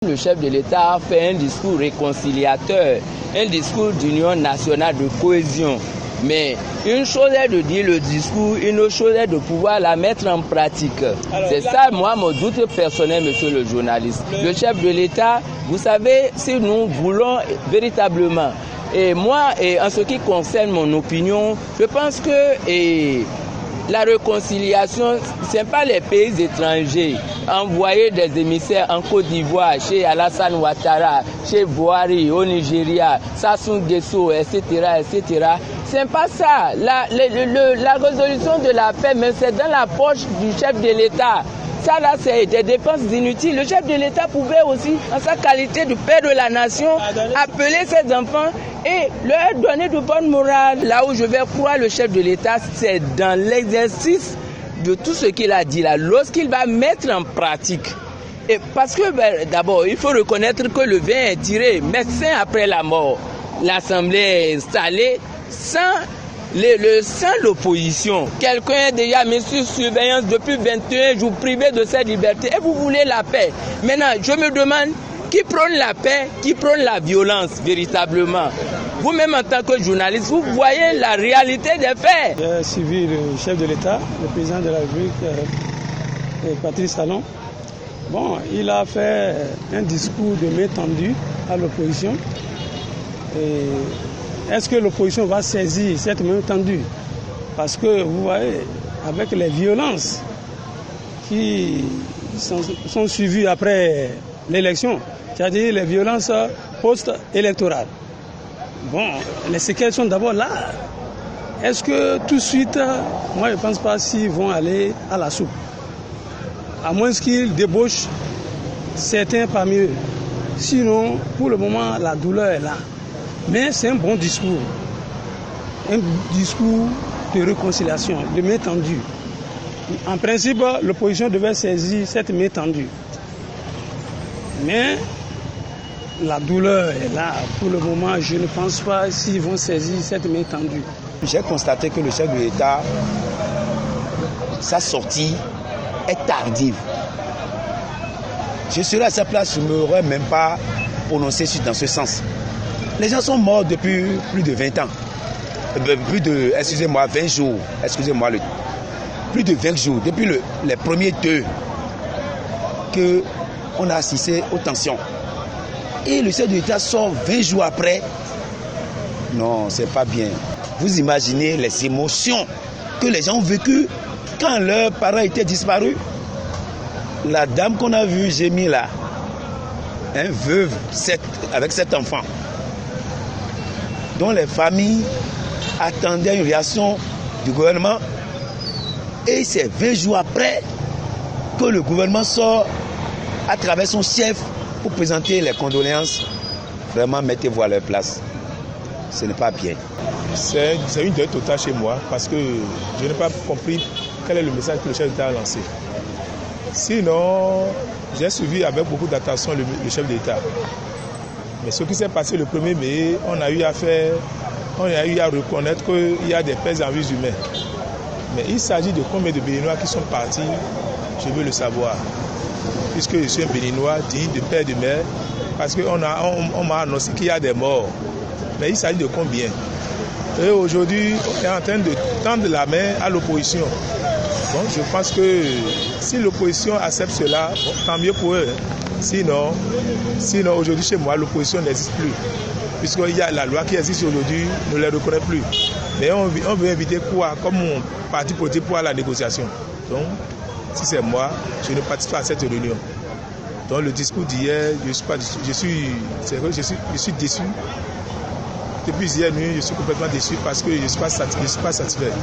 Le chef de l'État a fait un discours réconciliateur, un discours d'union nationale, de cohésion. Mais une chose est de dire le discours, une autre chose est de pouvoir la mettre en pratique. C'est ça, moi, mon doute personnel, monsieur le journaliste. Le chef de l'État, vous savez, si nous voulons véritablement, et moi, en ce qui concerne mon opinion, je pense que la réconciliation, ce n'est pas les pays étrangers. Envoyer des émissaires en Côte d'Ivoire, chez Alassane Ouattara, chez Buhari, au Nigeria, Sassou Nguesso, etc., etc. Ce n'est pas ça. La résolution de la paix, mais c'est dans la poche du chef de l'État. Ça, là, c'est des dépenses inutiles. Le chef de l'État pouvait aussi, en sa qualité de père de la nation, appeler ses enfants et leur donner de bonne morale. Là où je vais croire le chef de l'État, c'est dans l'exercice de tout ce qu'il a dit là, lorsqu'il va mettre en pratique. Et parce que d'abord, il faut reconnaître que le vin est tiré, médecin après la mort. L'Assemblée est installée sans l'opposition. Quelqu'un est déjà mis sur surveillance depuis 21 jours, privé de sa liberté. Et vous voulez la paix. Maintenant, je me demande qui prône la paix, qui prône la violence véritablement. Vous-même en tant que journaliste, vous voyez la réalité des faits. J'ai suivi le chef de l'État, le président de la République, Patrice Talon. Bon, il a fait un discours de main tendue à l'opposition. Est-ce que l'opposition va saisir cette main tendue? Parce que vous voyez, avec les violences qui sont suivies après l'élection, c'est-à-dire les violences post-électorales. Bon, les séquelles sont d'abord là. Est-ce que tout de suite, moi je ne pense pas s'ils vont aller à la soupe. À moins qu'ils débauchent certains parmi eux. Sinon, pour le moment, la douleur est là. Mais c'est un bon discours. Un discours de réconciliation, de main tendue. En principe, l'opposition devait saisir cette main tendue. Mais la douleur est là. Pour le moment, je ne pense pas s'ils vont saisir cette main tendue. J'ai constaté que le chef de l'État, sa sortie est tardive. Je serais à sa place, je ne m'aurais même pas prononcé dans ce sens. Les gens sont morts depuis plus de 20 ans. Plus de 20 jours. Plus de 20 jours. Depuis les premiers 2 qu'on a assisté aux tensions. Et le chef de l'État sort 20 jours après. Non, c'est pas bien. Vous imaginez les émotions que les gens ont vécues quand leurs parents étaient disparus. La dame qu'on a vue gémir là, veuve avec 7 enfants, dont les familles attendaient une réaction du gouvernement. Et c'est 20 jours après que le gouvernement sort à travers son chef pour présenter les condoléances. Vraiment, mettez-vous à leur place. Ce n'est pas bien. C'est une dette totale chez moi parce que je n'ai pas compris quel est le message que le chef d'État a lancé. Sinon, j'ai suivi avec beaucoup d'attention le chef d'État. Mais ce qui s'est passé le 1er mai, on a eu à reconnaître qu'il y a des pertes en vies humaines. Mais il s'agit de combien de Béninois qui sont partis, je veux le savoir. Puisque je suis un Béninois digne de père et de mère, parce qu'on m'a annoncé qu'il y a des morts. Mais il s'agit de combien? Et aujourd'hui, on est en train de tendre la main à l'opposition. Bon, je pense que si l'opposition accepte cela, bon, tant mieux pour eux. Sinon aujourd'hui chez moi, l'opposition n'existe plus. Puisqu'il y a la loi qui existe aujourd'hui, ne les reconnaît plus. Mais on veut inviter quoi comme parti politique pour la négociation. Donc, si c'est moi, je ne participe pas à cette réunion. Donc le discours d'hier, je suis déçu. Depuis hier nuit, je suis complètement déçu parce que je ne suis pas satisfait.